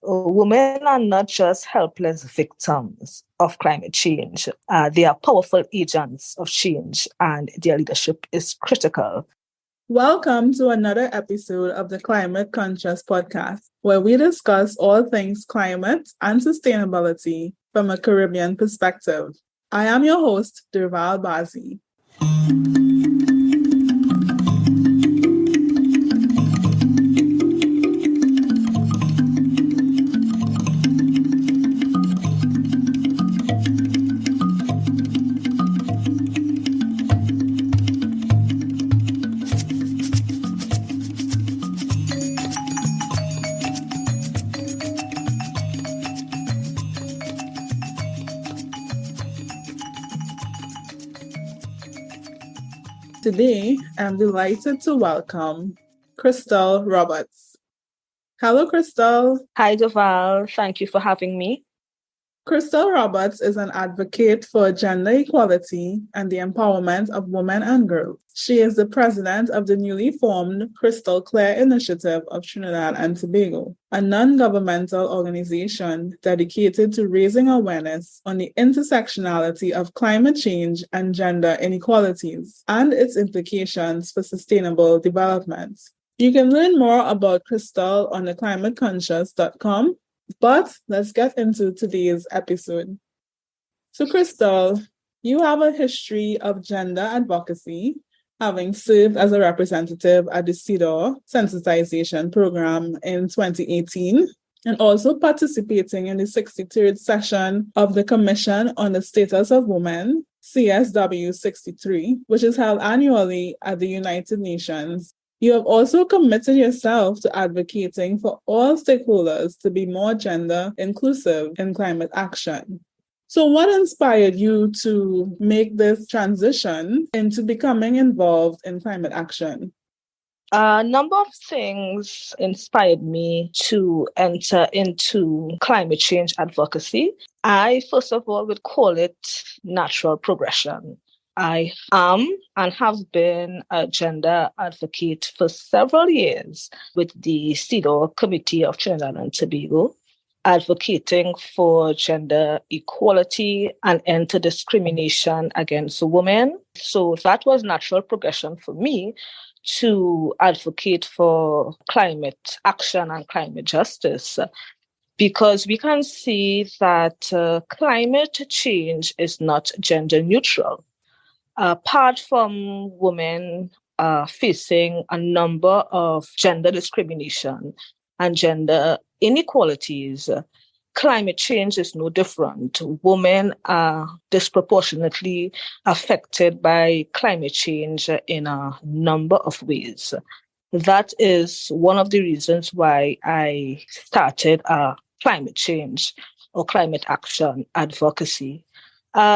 women are not just helpless victims of climate change. They are powerful agents of change, and their leadership is critical. Welcome to another episode of the Climate Conscious Podcast, where we discuss all things climate and sustainability from a Caribbean perspective. I am your host, Derval Barzey. Today, I'm delighted to welcome Crystal Roberts. Hello, Crystal. Hi, Derval. Thank you for having me. Crystal Roberts is an advocate for gender equality and the empowerment of women and girls. She is the president of the newly formed Crystal Clear Initiative of Trinidad and Tobago, a non-governmental organization dedicated to raising awareness on the intersectionality of climate change and gender inequalities and its implications for sustainable development. You can learn more about Crystal on theclimateconscious.com. But let's get into today's episode. So, Crystal, you have a history of gender advocacy, having served as a representative at the CEDAW sensitization program in 2018, and also participating in the 63rd session of the Commission on the Status of Women, CSW 63, which is held annually at the United Nations. You have also committed yourself to advocating for all stakeholders to be more gender inclusive in climate action. So what inspired you to make this transition into becoming involved in climate action? A number of things inspired me to enter into climate change advocacy. I, first of all, would call it natural progression. I am and have been a gender advocate for several years with the CEDAW Committee of Trinidad and Tobago, advocating for gender equality and end to discrimination against women. So that was natural progression for me to advocate for climate action and climate justice, because we can see that climate change is not gender neutral. Apart from women facing a number of gender discrimination and gender inequalities, climate change is no different. Women are disproportionately affected by climate change in a number of ways. That is one of the reasons why I started climate change or climate action advocacy.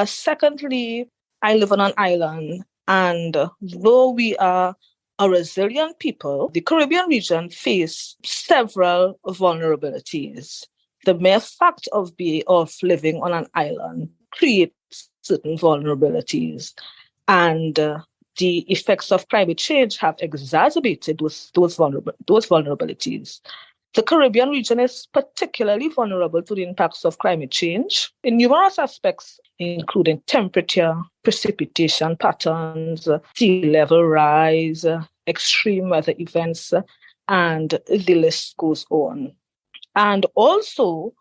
Secondly, I live on an island, and though we are a resilient people, the Caribbean region faces several vulnerabilities. The mere fact of living on an island creates certain vulnerabilities, and the effects of climate change have exacerbated those vulnerabilities. The Caribbean region is particularly vulnerable to the impacts of climate change in numerous aspects, including temperature, precipitation patterns, sea level rise, extreme weather events, and the list goes on. And also,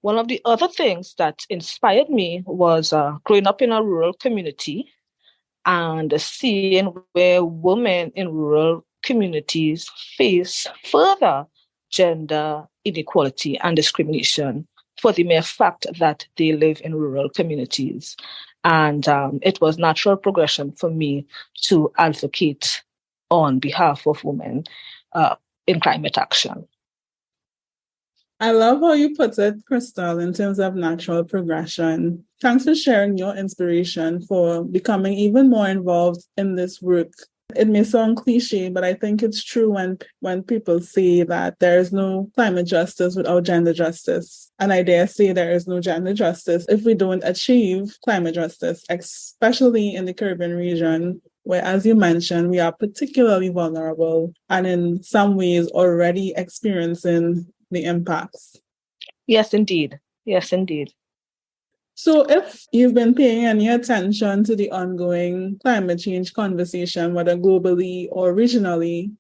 one of the other things that inspired me was growing up in a rural community and seeing where women in rural communities face further gender inequality and discrimination for the mere fact that they live in rural communities. And it was natural progression for me to advocate on behalf of women in climate action. I love how you put it, Crystal, in terms of natural progression. Thanks for sharing your inspiration for becoming even more involved in this work. It may sound cliche, but I think it's true when people say that there is no climate justice without gender justice. And I dare say there is no gender justice if we don't achieve climate justice, especially in the Caribbean region, where, as you mentioned, we are particularly vulnerable and in some ways already experiencing the impacts. Yes, indeed. Yes, indeed. So if you've been paying any attention to the ongoing climate change conversation, whether globally or regionally,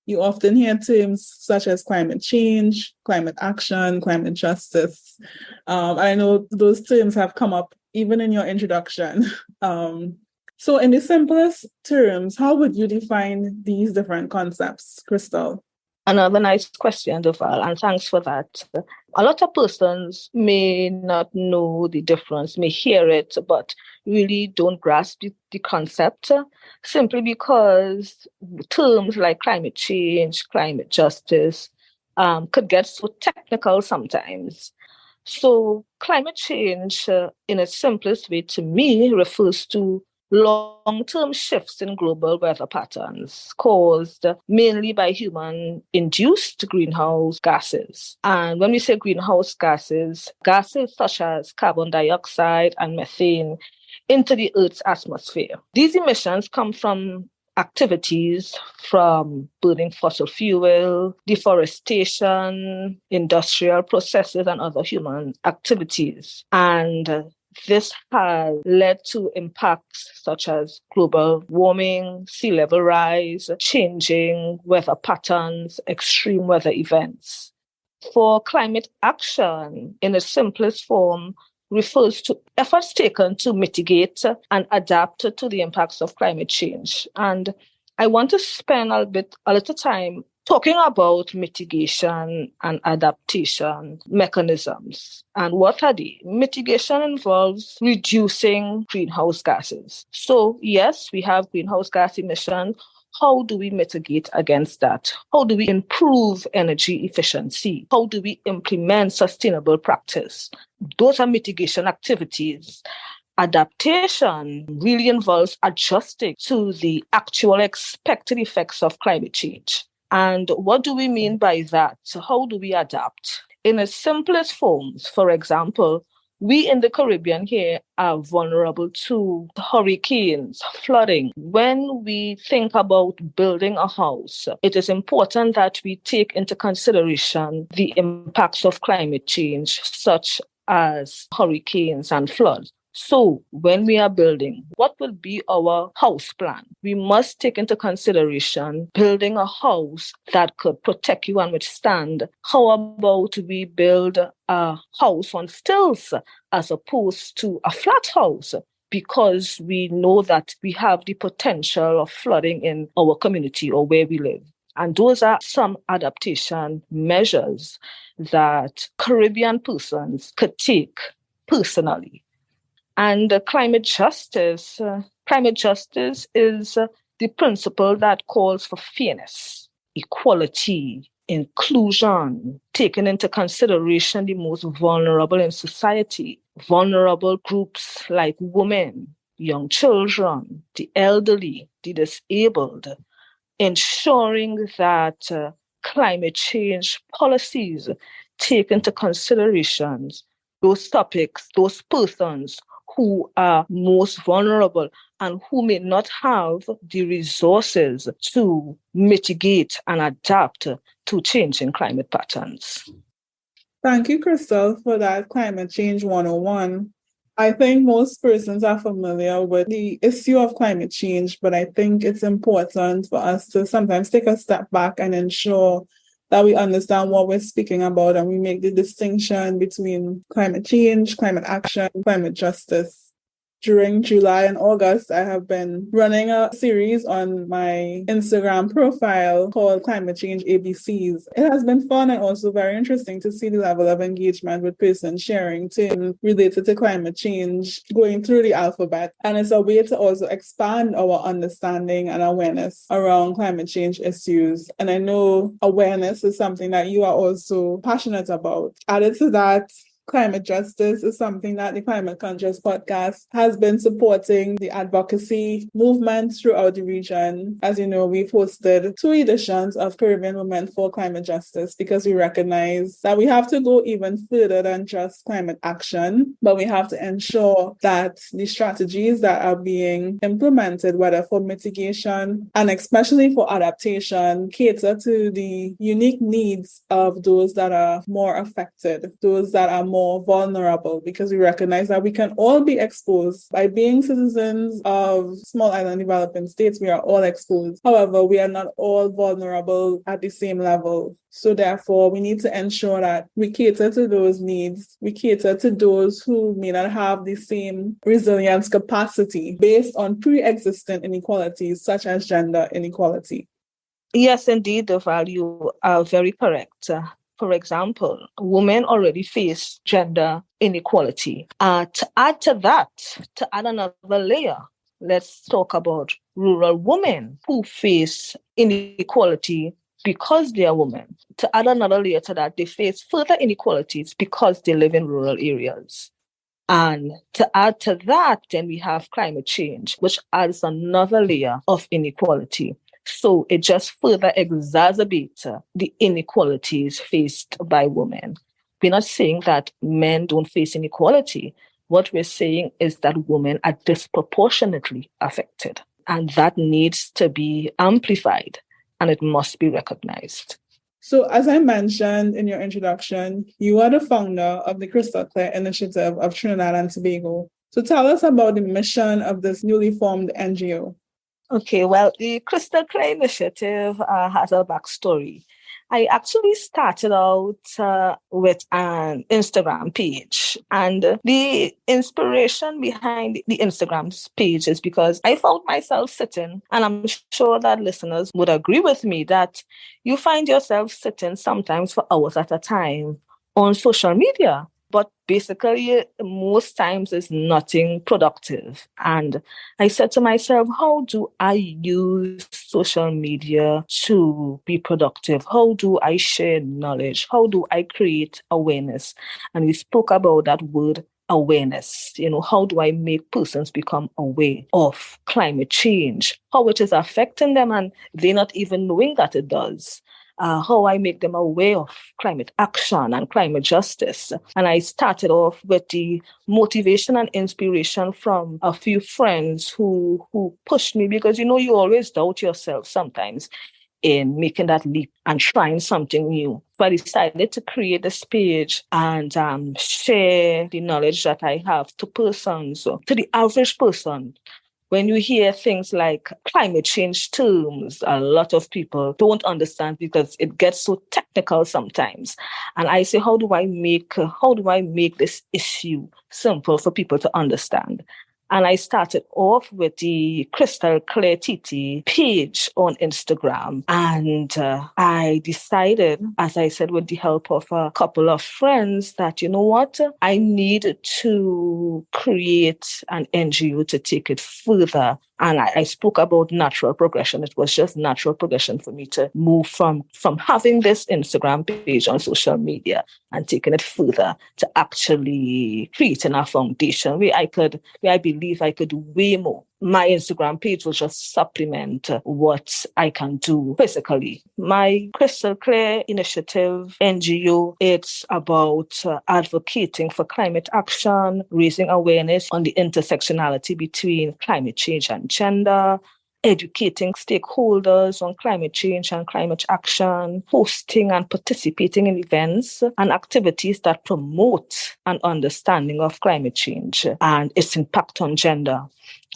you often hear terms such as climate change, climate action, climate justice. I know those terms have come up even in your introduction. So in the simplest terms, how would you define these different concepts, Crystal? Another nice question, Derval, and thanks for that. A lot of persons may not know the difference, may hear it, but really don't grasp the concept simply because terms like climate change, climate justice could get so technical sometimes. So, climate change, in its simplest way to me, refers to long-term shifts in global weather patterns caused mainly by human-induced greenhouse gases. And when we say greenhouse gases, gases such as carbon dioxide and methane into the Earth's atmosphere. These emissions come from activities from burning fossil fuel, deforestation, industrial processes, and other human activities. And this has led to impacts such as global warming, sea level rise, changing weather patterns, extreme weather events. For climate action, in its simplest form, refers to efforts taken to mitigate and adapt to the impacts of climate change. And I want to spend a little time talking about mitigation and adaptation mechanisms. And what are they? Mitigation involves reducing greenhouse gases. So yes, we have greenhouse gas emissions. How do we mitigate against that? How do we improve energy efficiency? How do we implement sustainable practice? Those are mitigation activities. Adaptation really involves adjusting to the actual expected effects of climate change. And what do we mean by that? So how do we adapt? In its simplest forms, for example, we in the Caribbean here are vulnerable to hurricanes, flooding. When we think about building a house, it is important that we take into consideration the impacts of climate change, such as hurricanes and floods. So when we are building, what will be our house plan? We must take into consideration building a house that could protect you and withstand. How about we build a house on stilts as opposed to a flat house? Because we know that we have the potential of flooding in our community or where we live. And those are some adaptation measures that Caribbean persons could take personally. And climate justice is the principle that calls for fairness, equality, inclusion, taking into consideration the most vulnerable in society, vulnerable groups like women, young children, the elderly, the disabled, ensuring that climate change policies take into consideration those topics, those persons who are most vulnerable and who may not have the resources to mitigate and adapt to changing climate patterns. Thank you, Crystal, for that Climate Change 101. I think most persons are familiar with the issue of climate change, but I think it's important for us to sometimes take a step back and ensure that we understand what we're speaking about and we make the distinction between climate change, climate action, climate justice. During July and August, I have been running a series on my Instagram profile called Climate Change ABCs. It has been fun and also very interesting to see the level of engagement with persons sharing terms related to climate change going through the alphabet. And it's a way to also expand our understanding and awareness around climate change issues. And I know awareness is something that you are also passionate about. Added to that, Climate justice is something that the Climate Conscious podcast has been supporting the advocacy movement throughout the region. As you know, we've hosted 2 editions of Caribbean Women for Climate Justice because we recognize that we have to go even further than just climate action, but we have to ensure that the strategies that are being implemented, whether for mitigation and especially for adaptation, cater to the unique needs of those that are more affected, those that are more vulnerable, because we recognize that we can all be exposed. By being citizens of small island developing states, we are all exposed. However, we are not all vulnerable at the same level. So therefore, we need to ensure that we cater to those needs. We cater to those who may not have the same resilience capacity based on pre-existing inequalities, such as gender inequality. Yes, indeed, Derval, you are very correct. For example, women already face gender inequality. To add to that, to add another layer, let's talk about rural women who face inequality because they are women. To add another layer to that, they face further inequalities because they live in rural areas. And to add to that, then we have climate change, which adds another layer of inequality. So it just further exacerbates the inequalities faced by women. We're not saying that men don't face inequality. What we're saying is that women are disproportionately affected, and that needs to be amplified, and it must be recognized. So as I mentioned in your introduction, you are the founder of the Crystal Clear Initiative of Trinidad and Tobago. So tell us about the mission of this newly formed NGO. Okay, well, the Crystal Clear Initiative has a backstory. I actually started out with an Instagram page, and the inspiration behind the Instagram page is because I found myself sitting, and I'm sure that listeners would agree with me that you find yourself sitting sometimes for hours at a time on social media. But basically, most times it's nothing productive. And I said to myself, how do I use social media to be productive? How do I share knowledge? How do I create awareness? And we spoke about that word awareness. How do I make persons become aware of climate change, how it is affecting them, and they're not even knowing that it does? How I make them aware of climate action and climate justice. And I started off with the motivation and inspiration from a few friends who pushed me, because, you always doubt yourself sometimes in making that leap and trying something new. So I decided to create this page and share the knowledge that I have to persons, to the average person. When you hear things like climate change terms, a lot of people don't understand because it gets so technical sometimes. And I say, how do I make this issue simple for people to understand? And I started off with the Crystal Clear TT page on Instagram. And I decided, as I said, with the help of a couple of friends, that, you know what, I need to create an NGO to take it further. And I spoke about natural progression. It was just natural progression for me to move from having this Instagram page on social media and taking it further to actually creating a foundation where I believe I could do way more. My Instagram page will just supplement what I can do physically. My Crystal Clear Initiative NGO, it's about advocating for climate action, raising awareness on the intersectionality between climate change and gender, educating stakeholders on climate change and climate action, hosting and participating in events and activities that promote an understanding of climate change and its impact on gender,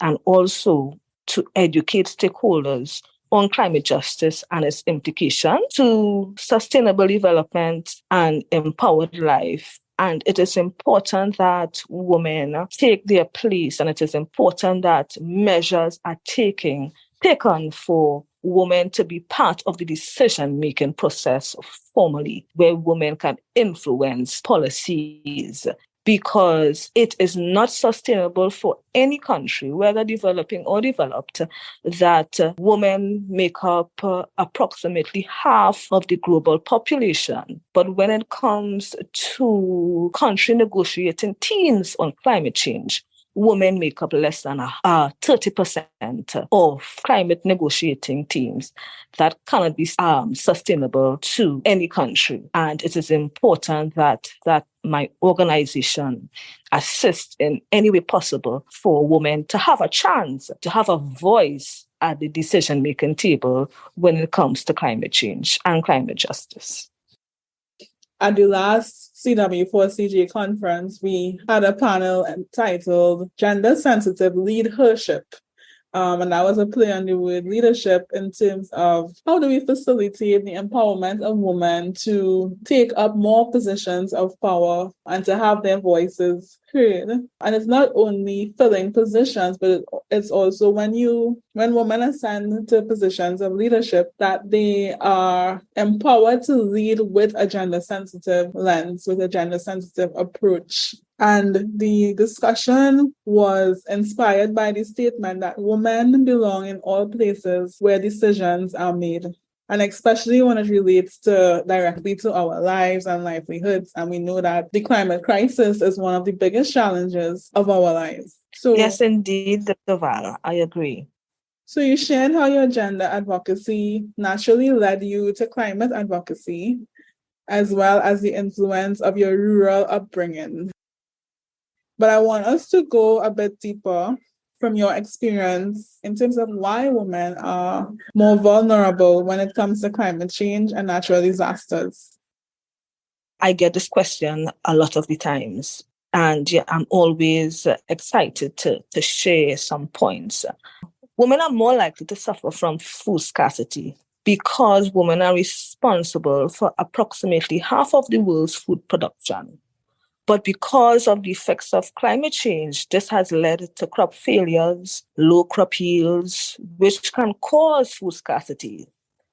and also to educate stakeholders on climate justice and its implication to sustainable development and empowered life. And it is important that women take their place, and it is important that measures are taken for women to be part of the decision-making process formally, where women can influence policies because it is not sustainable for any country, whether developing or developed, that women make up approximately half of the global population. But when it comes to country negotiating teams on climate change, women make up less than 30% of climate negotiating teams. That cannot be sustainable to any country. And it is important that my organization assists in any way possible for women to have a chance, to have a voice at the decision-making table when it comes to climate change and climate justice. At the last CW4CJ conference, we had a panel entitled Gender Sensitive Leadership. And that was a play on the word leadership in terms of how do we facilitate the empowerment of women to take up more positions of power and to have their voices heard. And it's not only filling positions, but it's also when women ascend to positions of leadership, that they are empowered to lead with a gender-sensitive lens, with a gender-sensitive approach. And the discussion was inspired by the statement that women belong in all places where decisions are made, and especially when it relates directly to our lives and livelihoods. And we know that the climate crisis is one of the biggest challenges of our lives. So, yes, indeed, Derval, I agree. So you shared how your gender advocacy naturally led you to climate advocacy, as well as the influence of your rural upbringing. But I want us to go a bit deeper from your experience in terms of why women are more vulnerable when it comes to climate change and natural disasters. I get this question a lot of the times, and I'm always excited to share some points. Women are more likely to suffer from food scarcity because women are responsible for approximately half of the world's food production. But because of the effects of climate change, this has led to crop failures, low crop yields, which can cause food scarcity.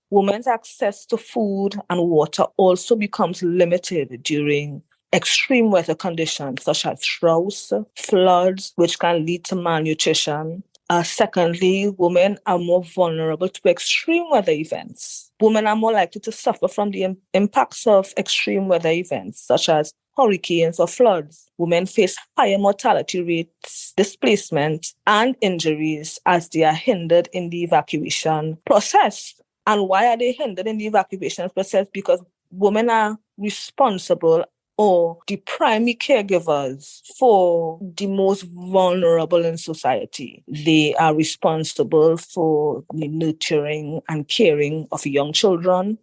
Women's access to food and water also becomes limited during extreme weather conditions such as droughts, floods, which can lead to malnutrition. Secondly, women are more vulnerable to extreme weather events. Women are more likely to suffer from the impacts of extreme weather events such as hurricanes or floods. Women face higher mortality rates, displacement, and injuries as they are hindered in the evacuation process. And why are they hindered in the evacuation process? Because women are responsible or the primary caregivers for the most vulnerable in society. They are responsible for the nurturing and caring of young children.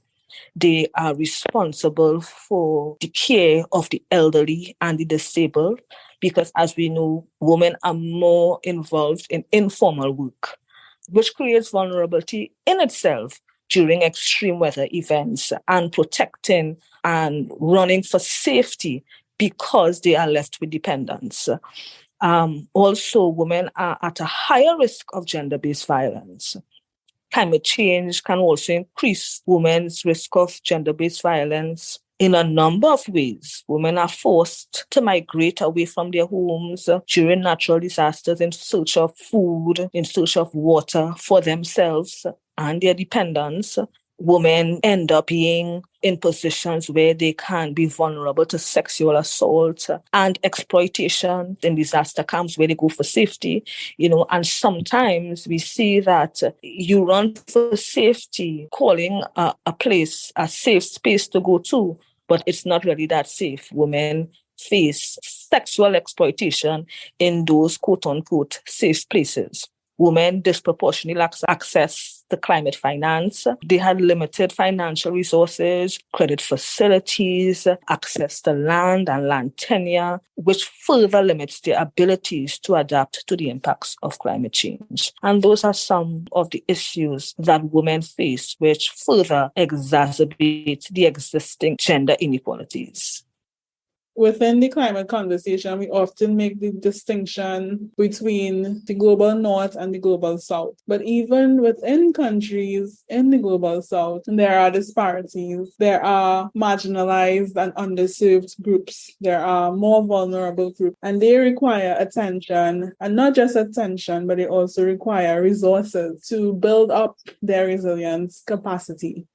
They are responsible for the care of the elderly and the disabled, because as we know, women are more involved in informal work, which creates vulnerability in itself during extreme weather events, and protecting and running for safety because they are left with dependents. Also, women are at a higher risk of gender-based violence. Climate change can also increase women's risk of gender-based violence in a number of ways. Women are forced to migrate away from their homes during natural disasters in search of food, in search of water for themselves and their dependents. Women end up being in positions where they can be vulnerable to sexual assault and exploitation in disaster camps where they go for safety, and sometimes we see that you run for safety, calling a place a safe space to go to, but it's not really that safe. Women face sexual exploitation in those quote-unquote safe places. Women disproportionately access to climate finance. They had limited financial resources, credit facilities, access to land and land tenure, which further limits their abilities to adapt to the impacts of climate change. And those are some of the issues that women face, which further exacerbate the existing gender inequalities. Within the climate conversation, we often make the distinction between the global north and the global south. But even within countries in the global south, there are disparities. There are marginalized and underserved groups. There are more vulnerable groups, and they require attention, and not just attention, but they also require resources to build up their resilience capacity.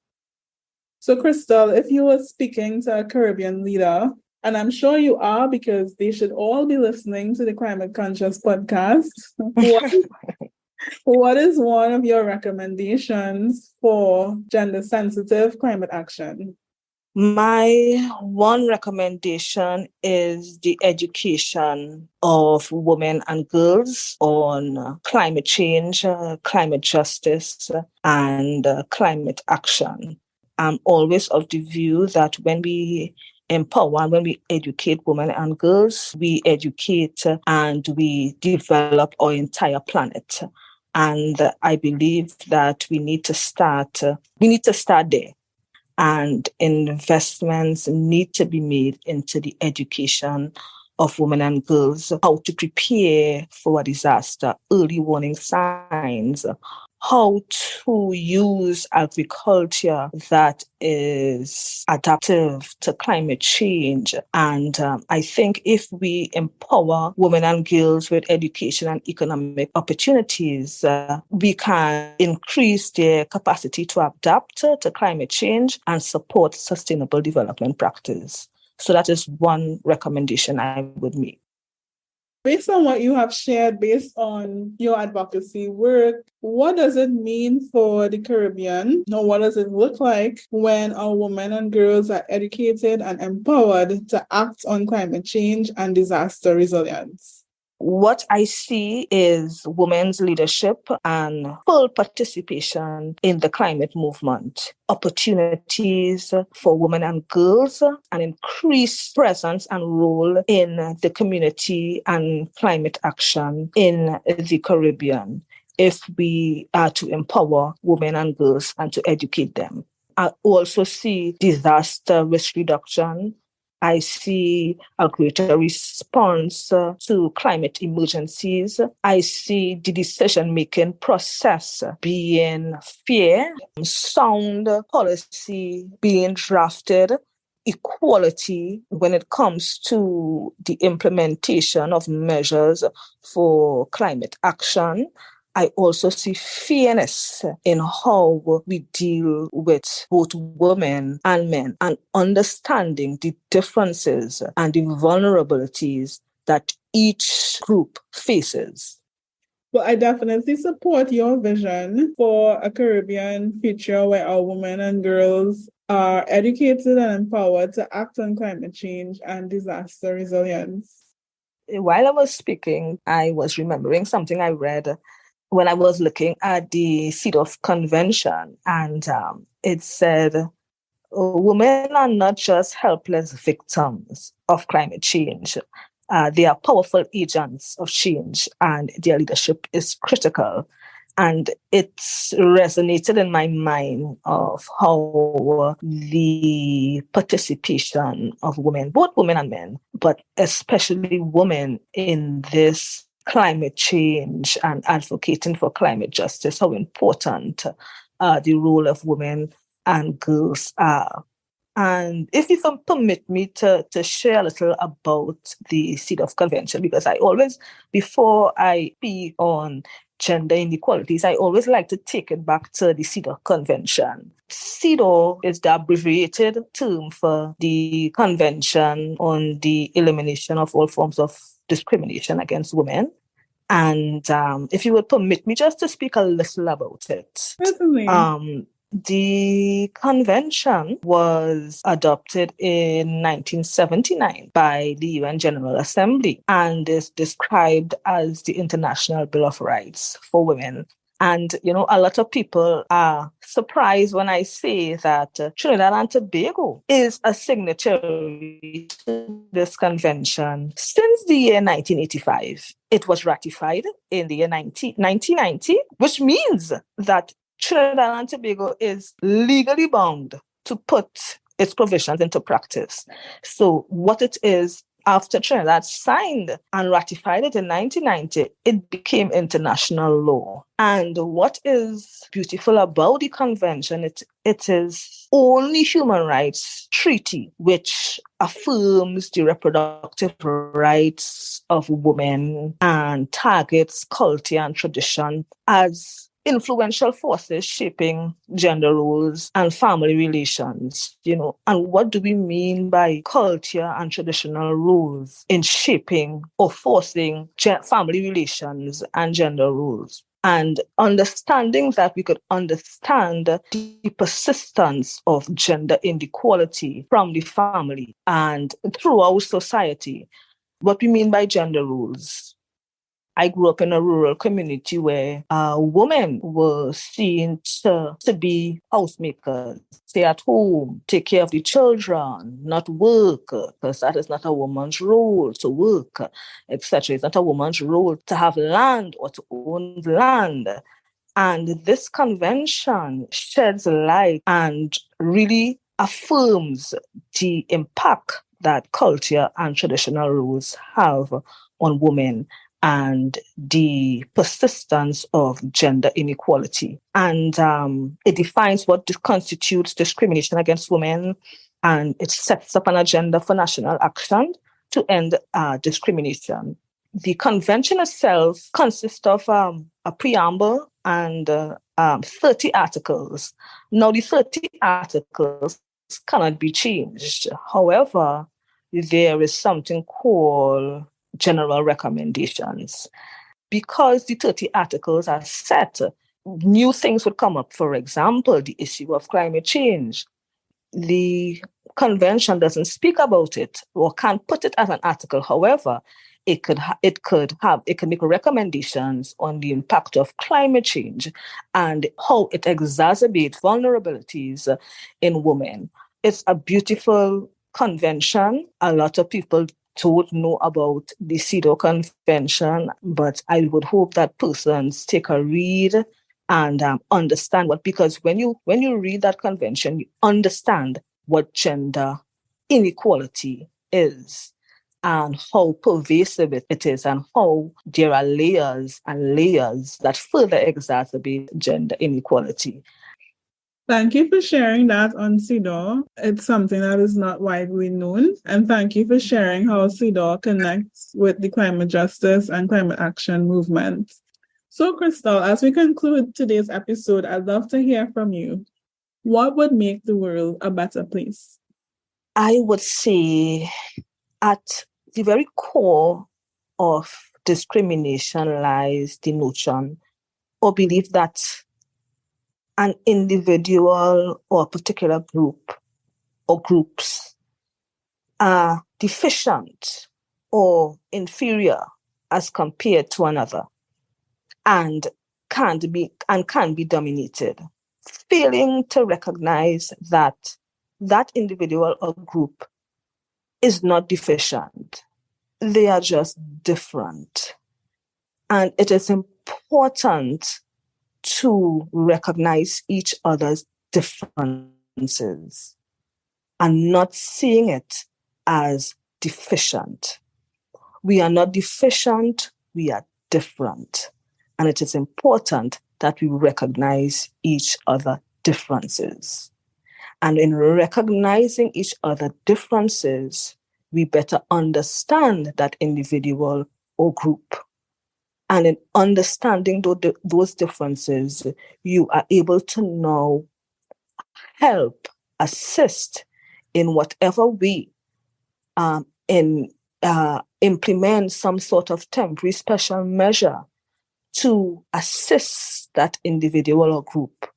So, Crystal, if you were speaking to a Caribbean leader, and I'm sure you are because they should all be listening to the Climate Conscious podcast, what is one of your recommendations for gender-sensitive climate action? My one recommendation is the education of women and girls on climate change, climate justice, and climate action. I'm always of the view that when we empower, when we educate women and girls, we educate and we develop our entire planet. And I believe that we need to start there. And investments need to be made into the education of women and girls, how to prepare for a disaster, early warning signs, how to use agriculture that is adaptive to climate change. And I think if we empower women and girls with education and economic opportunities, we can increase their capacity to adapt to climate change and support sustainable development practice. So that is one recommendation I would make. Based on what you have shared, based on your advocacy work, what does it mean for the Caribbean? Or what does it look like when our women and girls are educated and empowered to act on climate change and disaster resilience? What I see is women's leadership and full participation in the climate movement, opportunities for women and girls, and increased presence and role in the community and climate action in the Caribbean if we are to empower women and girls and to educate them. I also see disaster risk reduction. I see a greater response to climate emergencies. I see the decision-making process being fair, sound policy being drafted, equality when it comes to the implementation of measures for climate action. I also see fairness in how we deal with both women and men and understanding the differences and the vulnerabilities that each group faces. Well, I definitely support your vision for a Caribbean future where our women and girls are educated and empowered to act on climate change and disaster resilience. While I was speaking, I was remembering something I read when I was looking at the CEDAW convention, and it said, women are not just helpless victims of climate change. They are powerful agents of change, and their leadership is critical. And it resonated in my mind of how the participation of women, both women and men, but especially women in this climate change and advocating for climate justice, how important the role of women and girls are. And if you can permit me to share a little about the CEDAW Convention, because I always, before I speak on gender inequalities, I always like to take it back to the CEDAW Convention. CEDAW is the abbreviated term for the Convention on the Elimination of All Forms of Discrimination against Women. And if you would permit me just to speak a little about it. Certainly. The convention was adopted in 1979 by the UN General Assembly and is described as the International Bill of Rights for Women. And, you know, a lot of people are surprised when I say that Trinidad and Tobago is a signatory to this convention since the year 1985. It was ratified in the year 1990, which means that Trinidad and Tobago is legally bound to put its provisions into practice. So what it is, after Trinidad signed and ratified it in 1990, it became international law. And what is beautiful about the convention, it is only human rights treaty which affirms the reproductive rights of women and targets culture and tradition as influential forces shaping gender roles and family relations, And what do we mean by culture and traditional roles in shaping or forcing family relations and gender roles? And understanding that, we could understand the persistence of gender inequality from the family and throughout society. What we mean by gender roles. I grew up in a rural community where women were seen to be housemakers, stay at home, take care of the children, not work, because that is not a woman's role to work, etc. It's not a woman's role to have land or to own land. And this convention sheds light and really affirms the impact that culture and traditional roles have on women and the persistence of gender inequality. And it defines what constitutes discrimination against women, and it sets up an agenda for national action to end discrimination. The convention itself consists of a preamble and 30 articles. Now, the 30 articles cannot be changed. However, there is something called general recommendations. Because the 30 articles are set, new things would come up. For example, the issue of climate change. The convention doesn't speak about it or can't put it as an article. However, it could make recommendations on the impact of climate change and how it exacerbates vulnerabilities in women. It's a beautiful convention. A lot of people don't know about the CEDAW convention, but I would hope that persons take a read and understand because when you read that convention, you understand what gender inequality is and how pervasive it is, and how there are layers and layers that further exacerbate gender inequality. Thank you for sharing that on CEDAW. It's something that is not widely known. And thank you for sharing how CEDAW connects with the climate justice and climate action movement. So, Crystal, as we conclude today's episode, I'd love to hear from you. What would make the world a better place? I would say at the very core of discrimination lies the notion or belief that an individual or a particular group or groups are deficient or inferior as compared to another and can be dominated, failing to recognize that that individual or group is not deficient. They are just different. And it is important to recognize each other's differences and not seeing it as deficient. We are not deficient, we are different. And it is important that we recognize each other's differences. And in recognizing each other's differences, we better understand that individual or group. And in understanding those differences, you are able to now help, assist in whatever way, implement some sort of temporary special measure to assist that individual or group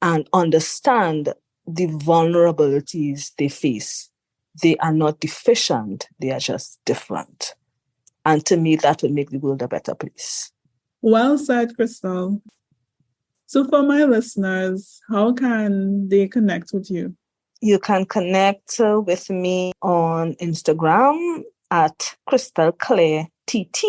and understand the vulnerabilities they face. They are not deficient, they are just different. And to me, that would make the world a better place. Well said, Crystal. So for my listeners, how can they connect with you? You can connect with me on Instagram at Crystal Claire TT.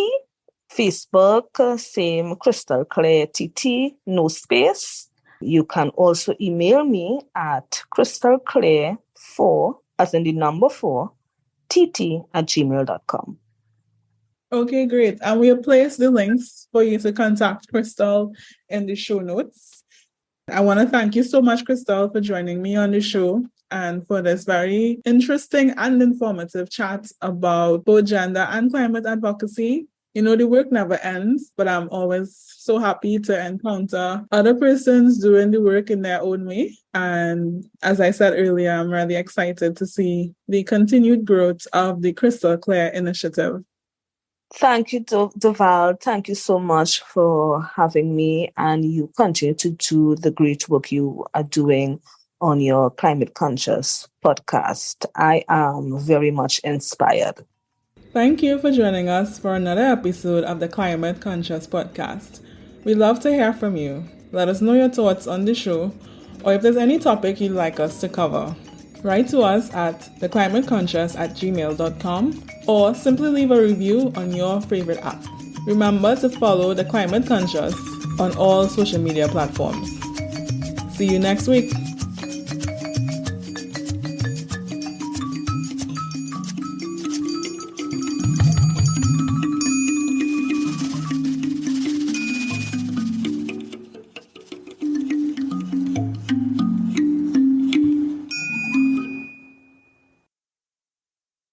Facebook, same Crystal Claire TT, no space. You can also email me at crystalclaire 4, as in the number 4, tt@gmail.com. Okay, great. And we'll place the links for you to contact Crystal in the show notes. I want to thank you so much, Crystal, for joining me on the show and for this very interesting and informative chat about both gender and climate advocacy. You know, the work never ends, but I'm always so happy to encounter other persons doing the work in their own way. And as I said earlier, I'm really excited to see the continued growth of the Crystal Clear initiative. Thank you, Derval. Thank you so much for having me, and you continue to do the great work you are doing on your Climate Conscious podcast. I am very much inspired. Thank you for joining us for another episode of the Climate Conscious podcast. We'd love to hear from you. Let us know your thoughts on the show, or if there's any topic you'd like us to cover. Write to us at theclimateconscious@gmail.com or simply leave a review on your favorite app. Remember to follow The Climate Conscious on all social media platforms. See you next week.